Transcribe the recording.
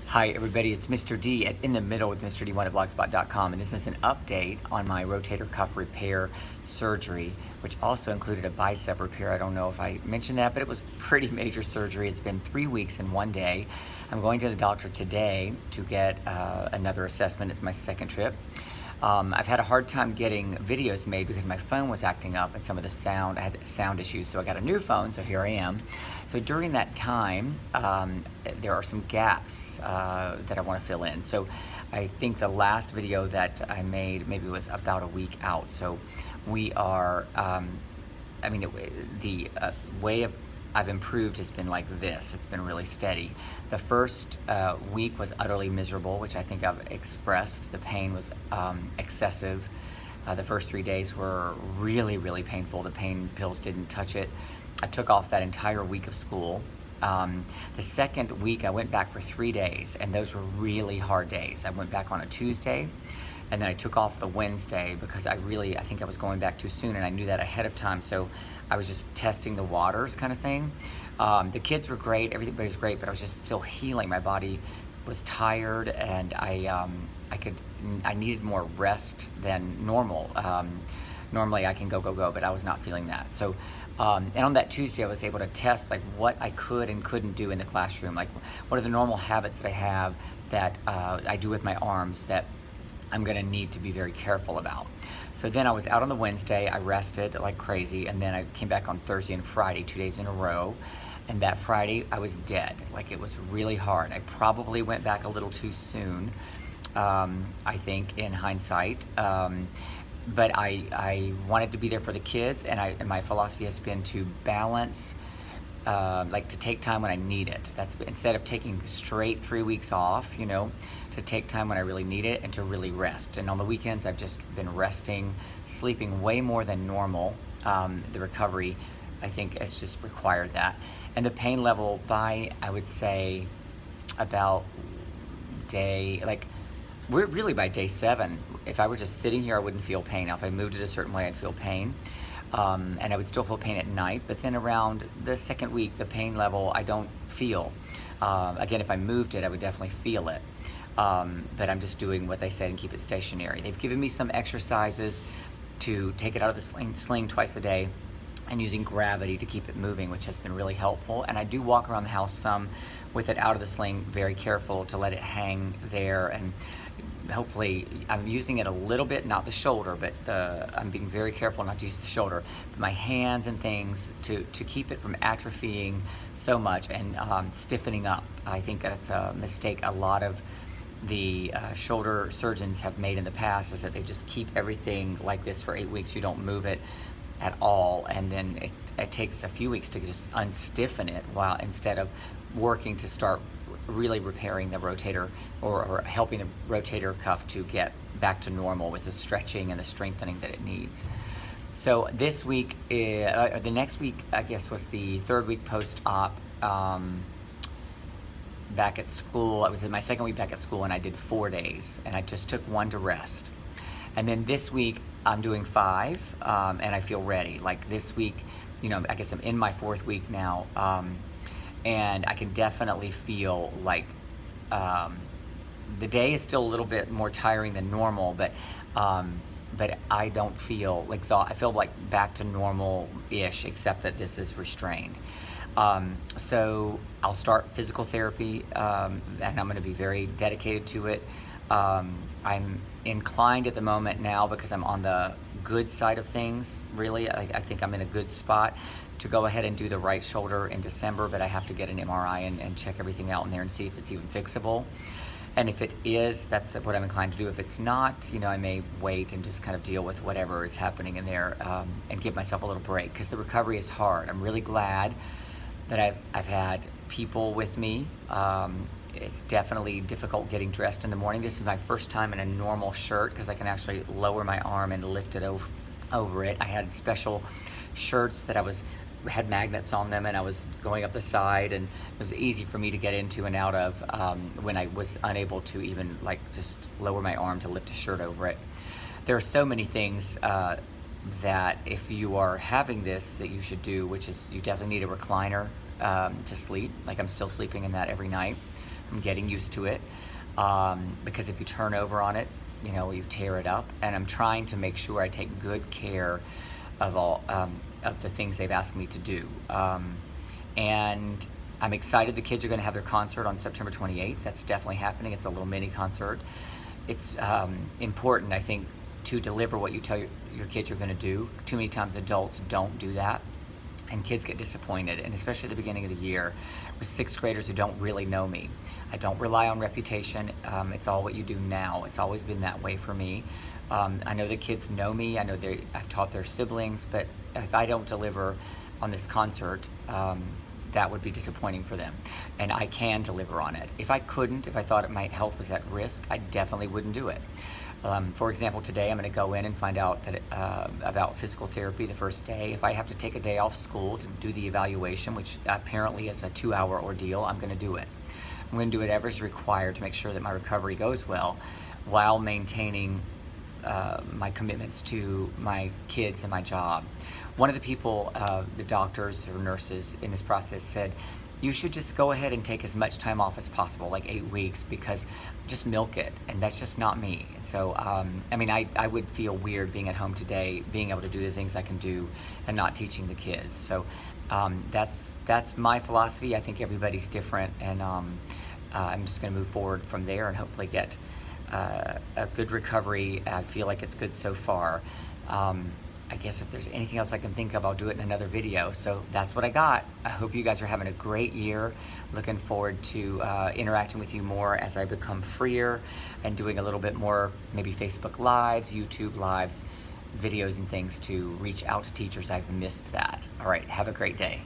Hi everybody, it's Mr. D at In the Middle with Mr. D1 at blogspot.com, and this is an update on my rotator cuff repair surgery, which also included a bicep repair. I don't know if I mentioned that, but it was pretty major surgery. It's been 3 weeks and 1 day. I'm going to the doctor today to get another assessment. It's my second trip. I've had a hard time getting videos made because my phone was acting up and some of the sound, I had sound issues, so I got a new phone, so here I am. So during that time, there are some gaps that I want to fill in. So I think the last video that I made maybe was about a week out. So we are, the way I've improved has been like this. It's been really steady. The first week was utterly miserable, which I think I've expressed. The pain was excessive. The first 3 days were really, really painful. The pain pills didn't touch it. I took off that entire week of school. The second week I went back for 3 days, and those were really hard days. I went back on a Tuesday, and then I took off the Wednesday because I think I was going back too soon, and I knew that ahead of time, so I was just testing the waters kind of thing. The kids were great, everybody was great, but I was just still healing. My body was tired, and I needed more rest than normal. Normally I can go, but I was not feeling that. So, and on that Tuesday I was able to test like what I could and couldn't do in the classroom. Like what are the normal habits that I have that I do with my arms that I'm gonna need to be very careful about. So then I was out on the Wednesday, I rested like crazy, and then I came back on Thursday and Friday, 2 days in a row. And that Friday I was dead. Like it was really hard. I probably went back a little too soon, I think in hindsight. But I wanted to be there for the kids, and my philosophy has been to balance, like to take time when I need it. That's instead of taking straight 3 weeks off, to take time when I really need it and to really rest. And on the weekends, I've just been resting, sleeping way more than normal. The recovery, I think, has just required that. And the pain level by, I would say, about we're really by day 7. If I were just sitting here, I wouldn't feel pain. Now, if I moved it a certain way, I'd feel pain. And I would still feel pain at night, but then around the second week, the pain level I don't feel. Again, if I moved it, I would definitely feel it. But I'm just doing what they said and keep it stationary. They've given me some exercises to take it out of the sling twice a day, and using gravity to keep it moving, which has been really helpful. And I do walk around the house some with it out of the sling, very careful to let it hang there, and hopefully I'm using it a little bit, not the shoulder, but I'm being very careful not to use the shoulder, but my hands and things to keep it from atrophying so much and stiffening up. I think that's a mistake a lot of the shoulder surgeons have made in the past, is that they just keep everything like this for 8 weeks. You don't move it at all, and then it takes a few weeks to just unstiffen it, while instead of working to start really repairing the rotator or helping the rotator cuff to get back to normal with the stretching and the strengthening that it needs. So this week, the next week, I guess, was the third week post-op. Back at school, I was in my second week back at school, and I did 4 days, and I just took 1 to rest. And then this week I'm doing 5, and I feel ready. Like this week, I guess I'm in my 4th week now, and I can definitely feel like the day is still a little bit more tiring than normal, but I don't feel exhausted. I feel like back to normal-ish, except that this is restrained. So I'll start physical therapy, and I'm going to be very dedicated to it. I'm inclined at the moment now, because I'm on the good side of things, really. I think I'm in a good spot to go ahead and do the right shoulder in December, but I have to get an MRI and check everything out in there and see if it's even fixable. And if it is, that's what I'm inclined to do. If it's not, I may wait and just kind of deal with whatever is happening in there, and give myself a little break, because the recovery is hard. I'm really glad that I've had people with me. It's definitely difficult getting dressed in the morning. This is my first time in a normal shirt, because I can actually lower my arm and lift it over it. I had special shirts that had magnets on them, and I was going up the side, and it was easy for me to get into and out of when I was unable to even just lower my arm to lift a shirt over it. There are so many things that if you are having this that you should do, which is you definitely need a recliner to sleep. Like I'm still sleeping in that every night. I'm getting used to it, because if you turn over on it, you know, you tear it up. And I'm trying to make sure I take good care of all of the things they've asked me to do. And I'm excited the kids are going to have their concert on September 28th. That's definitely happening. It's a little mini concert. It's important, I think, to deliver what you tell your kids you're going to do. Too many times adults don't do that, and kids get disappointed, and especially at the beginning of the year with sixth graders who don't really know me. I don't rely on reputation. It's all what you do now. It's always been that way for me. I know the kids know me. I know I've taught their siblings, but if I don't deliver on this concert, that would be disappointing for them. And I can deliver on it. If I couldn't, if I thought my health was at risk, I definitely wouldn't do it. For example, today I'm going to go in and find out that about physical therapy the first day. If I have to take a day off school to do the evaluation, which apparently is a 2-hour ordeal, I'm going to do it. I'm going to do whatever is required to make sure that my recovery goes well, while maintaining my commitments to my kids and my job. One of the people, the doctors or nurses in this process said, you should just go ahead and take as much time off as possible, like 8 weeks, because just milk it. And that's just not me. And so, I mean, I would feel weird being at home today, being able to do the things I can do and not teaching the kids. So that's my philosophy. I think everybody's different, and I'm just going to move forward from there and hopefully get a good recovery. I feel like it's good so far. I guess if there's anything else I can think of, I'll do it in another video. So that's what I got. I hope you guys are having a great year. Looking forward to interacting with you more as I become freer and doing a little bit more, maybe Facebook Lives, YouTube Lives, videos and things to reach out to teachers. I've missed that. All right, have a great day.